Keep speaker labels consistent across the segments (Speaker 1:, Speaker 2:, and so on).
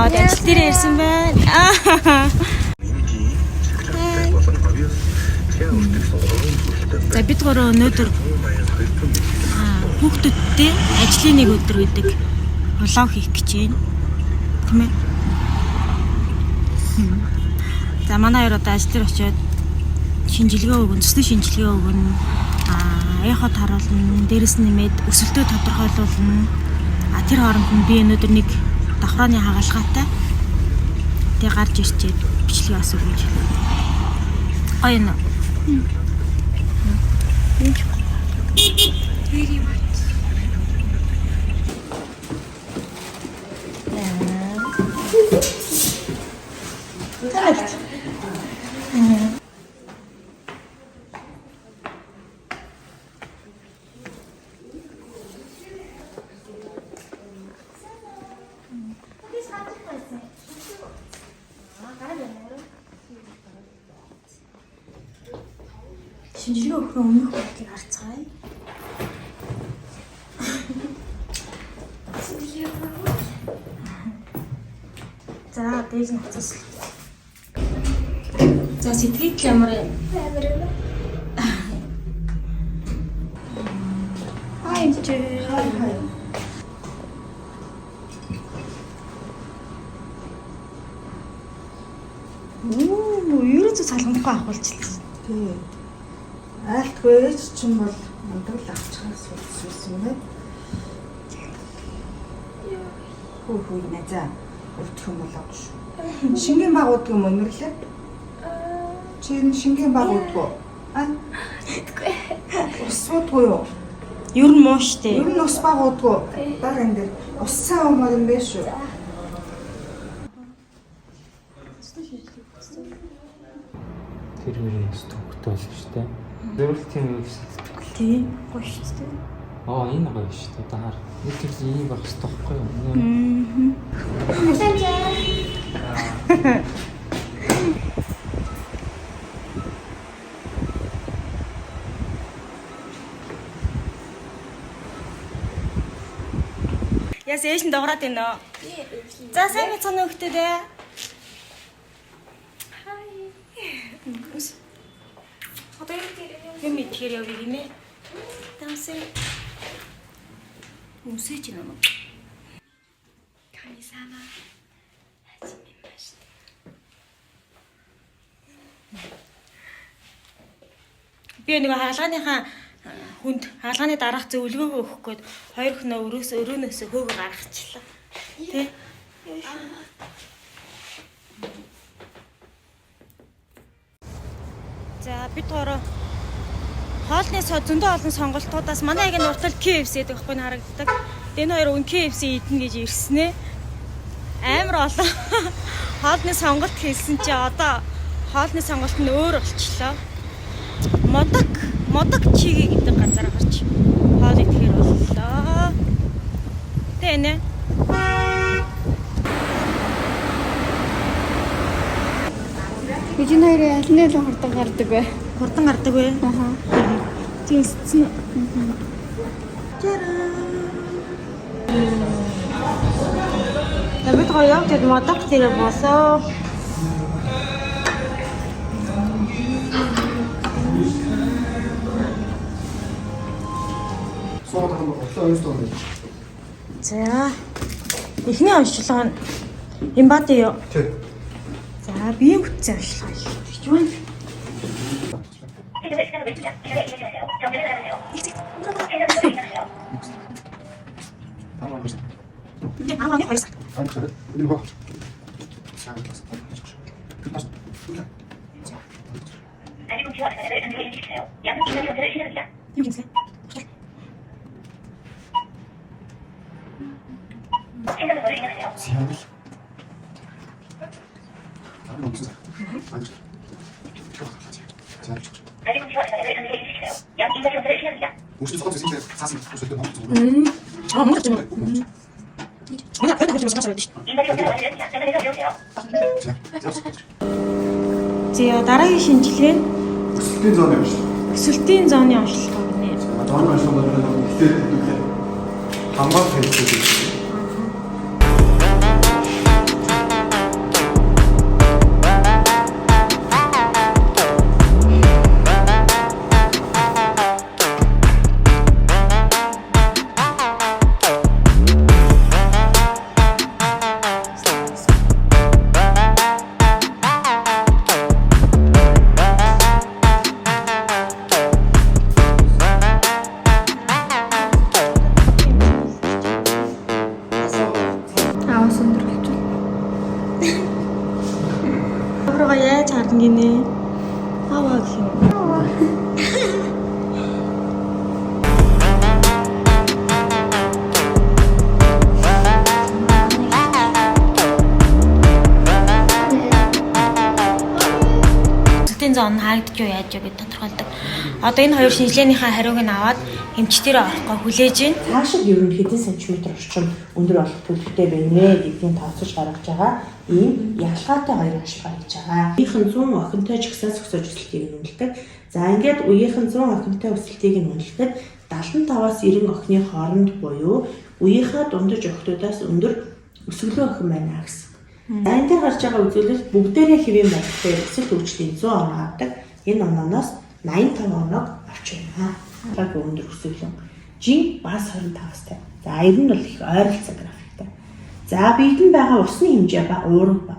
Speaker 1: аваад ажил дээр ирсэн байна. За бид гурав өнөөдөр хүүхдүүдтэй ажлын нэг өдөр гэдэг влог хийх гэж байна. Тийм ээ. За манай хоёр одоо ажил дээр очиод шинжилгээ өгөн, цэсний шинжилгээ өгөн, аяхад харуулна, дээрэс нь нэмээд өсөлтөө тодорхойлуулна. Тэр хооронд нь би өнөөдөр нэг давхрааны хагалгаатай тэг гарч ирчээд бичлэг бас өгөөж. Гоё нэ. Very much. Шинжилгээ өгөх өмнөх бодлыг харцгаая. За, дээж нь хацаас. За, сэтгэл ямар юм? Хай чи. Хай. Ерөөсөө салгамдахгүй авахулчлаа.
Speaker 2: Тий. Айлтгүй ч юм бол мундаг л авчихаас үзсэн юм байна. Хөө нэ өвдөх юм болоо шүү. Шингэн баг уудг юм өнөрлөө. Чи шингэн баг уудгүй.
Speaker 1: Тэггүй.
Speaker 2: Ус уудгүй юу?
Speaker 1: Ер нь муу штэ.
Speaker 2: Ер нь ус баг уудгүй. Баг энэ дээр ус цаа умаар юм биш үү?
Speaker 3: Тэр үеэс төгтөл штэ. Зөвлөлт тийм үү сэтгэл.
Speaker 1: Тийм, гоё штэ.
Speaker 3: Энэ гоё штэ. Одоо хар. Нэг тийм ийм байх хэрэгтэй байхгүй юу?
Speaker 1: Яс ээж нь дограад байна уу? За сайн цанаа өгтөө дээ. Юм ихээр явъя гинэ. Таньсаа. Үсэж байна уу? Камисама. Би нэг хаалганыхаа хүнд хаалганы дараах зөвлөгөөгөө өгөх гээд хоёр хоноо өрөөнөөс хөөгөө гаргачихлаа. Тэ? За бид гурав хоолны зөндөө олон сонголтуудаас манай яг энэ уртал KFC гэдэг байхгүй харагддаг. Энэ хоёр өн KFC идэнэ гэж ирсэн ээ. Амар олон хоолны сонголт хийсэн чи одоо хоолны сонголт нь өөр болчихлоо. Модог чиги гэдэг газар гарч хоол идэхээр боллоо. Тэ нэ.
Speaker 4: Бидний хоёрын аль нь л хурдан гардаг вэ?
Speaker 1: Хурдан гардаг вэ? Тийм эцэн. Та бид гоё явж модог дээр босоо. За. Эхний онцлог нь Эмбати юу?
Speaker 5: Тий.
Speaker 1: За, биеийн бүтцийн онцлог хийж байна. За дараагийн шинжилгээ нь
Speaker 5: өсөлтийн зооны онцлог.
Speaker 1: Өсөлтийн зооны онцлог гэнэ.
Speaker 5: Зооны онцлог бол ихтэй хамгаалах хэрэгтэй.
Speaker 1: гинэ. Аваа гэх юм. Эцсийн зон хаагдж юу яаж юу гэж тодорхойлдог. Одоо энэ хоёр шинжилгээнийхээ хариуг нь аваад эмчтэрээ орохгүй хүлээж байна.
Speaker 6: Цаашид ер нь хэдэн сантиметр орчим өндөр болох төлөвтэй байна вэ гэдгийг тооцож гаргаж байгаа. Ийм ялгаатай хоёр ашиглаа хийж байгаа. Үеийнхэн 100 охинтой ч ихсаа зөксөж өсөлтийг нь үнэлдэг. За ингээд үеийнхэн 100 охинтой өсөлтийг нь үнэлэхэд 75-аас 90 охины хооронд буюу үеийнхээ дундаж охтуудаас өндөр өсөглөө охин байна гэсэн. За энэ дээр гарч байгаа үзүүлэлт бүгдээрээ хэвийн байдлаар өсөлт үйлчлэлийн 100 оноо авдаг. Энэ онооноос 85 оног авч байна. Яг өндөр өсөглөө. Жин бас 25-аас. За ер нь бол их ойролцоо графиктай. За биедэн байгаа усны хэмжээ ба уурга ба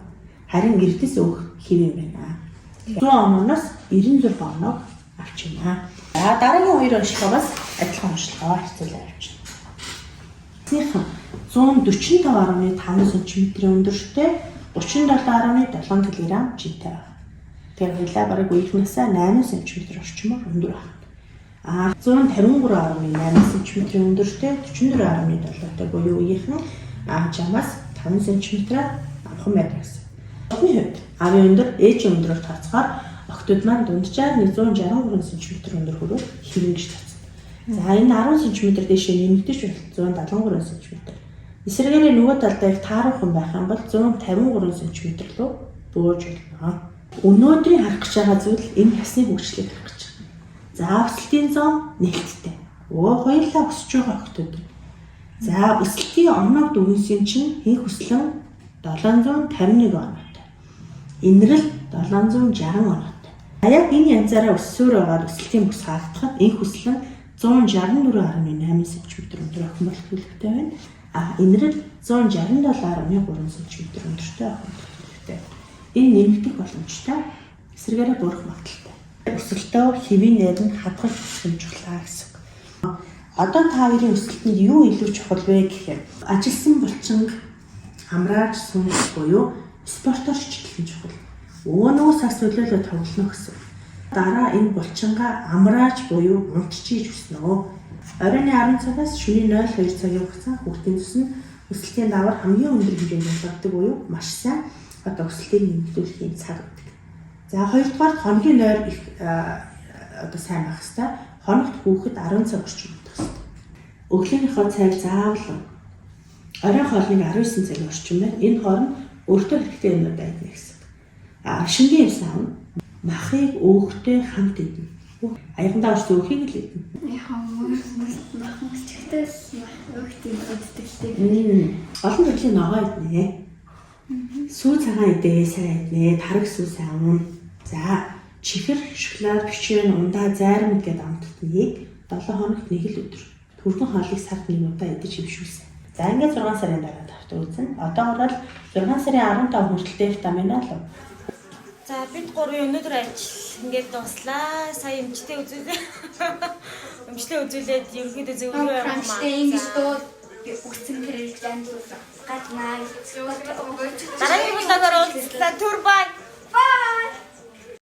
Speaker 6: харин эрдэс өөх хэвийн байна. 100 онооноос 96 оног авч байна. За дараагийн хоёр онцлогоо бас адилхан онцлогоо хэвцүүлээ авч байна. 145.5 см өндөртэй 37.7 кг жинтэй байна. Тэр хоёлаа бараг үеийнхнээсээ 8 см орчмоор өндөр байна. 153.8 см өндөртэй 44.7-тай буюу үеийнхэн жамаас 5 см амхан байдаг гэсэн. Одны хувьд авийн өндөр ээжийн өндөрөөр тооцохоор охтууд маань дунджаар 163 см өндөр хүрээд хэвэн гэж тооцсон. За энэ 10 см дэшээ нэмэгдэж байх 173 см. Эсвэргээрээ нөгөө талдаа их тааруулхан байх юм бол 153 см рүү бууж болно. Өнөөдрийн харах гэж байгаа зүйл энэ ясны хөгжлийг харах гэж байна. За өсөлтийн зон нээлттэй. Хоёулаа өсөж байгаа охтууд. За өсөлтийн оног дүгнсэн чинь их өслөн 751 оноотой. Инрэл 760 оноотой. Яг энэ янзаараа өссөөр байгаа өсөлтийн бүс хаагдахад их өслөн 164.8 см өндөр охин болох төлөвтэй байна. Инрэл 167.3 см өндөртэй охин болох төлөвтэй. Энэ нэмэгдэх боломжтой. Эсвэргээрээ буурах магадaltaй. Өсөлтөө хэвийн нэр нь хадгалж хэмжүүлээ гэсэн. Одоо та хоёрын өсөлтөнд юу илүү чухал вэ гэхээр ажилсан булчинг амрааж сүнх буюу спортоор хичээлэн чухал. Өөнөөс ас нөлөөлөө тоглоно гэсэн. Дараа энэ булчингаа амрааж буюу унтчихж өснө. Оройн 10 цагаас шөнийн 02 цагийн хугацаанд хүүхдийн цус нь өсөлтийн давар хамгийн өндөр хэмжээнд болдог буюу маш сайн өсөлтийг нэмэгдүүлэхийн цаг гэдэг. За хоёрдугаар хоногийн нойр их сайн байх хэрэгтэй. Хоногт хүүхэд 10 цаг орчим унтах хэрэгтэй. Өглөөнийхөө цайг заавал оройн хоолныг 19 цагийн орчим байна. Энэ хооронд өөртөө хэрэгтэй юмнууд байдаг гэсэн. Шингийн юм саав махыг өөхтэй хамт идэнэ. Аягандаа орсон өөхийг л идэнэ. Олон төрлийн ногоо идэнэ. Сүү цагаан идээ, сайн идэнэ, тараг сүү сайн. За чихэр, шоколад, бичвэн, ундаа, зайрмаг гэдэг амттныг 7 хоногт нэг л өдөр. Түргэн хоолыг сард нэг удаа идэж хөвшүүлсэн. За ингээд 6 сарын дараа тавтаа үзэн. Одоо ороод 6 сарын 15 хүртэл витамин алав.
Speaker 1: За бид гурван өнөөдөр ажил ингээд дуслаа. Сая эмчтэй үзүүлээ. Эмчтэй үзүүлээд ерөнхийдөө зөвлөгөө явуулсан маа.
Speaker 4: Үгцэн хэрэглэн гаднаа.
Speaker 1: Дараагийн блогоор уулзлаа. Түр бай.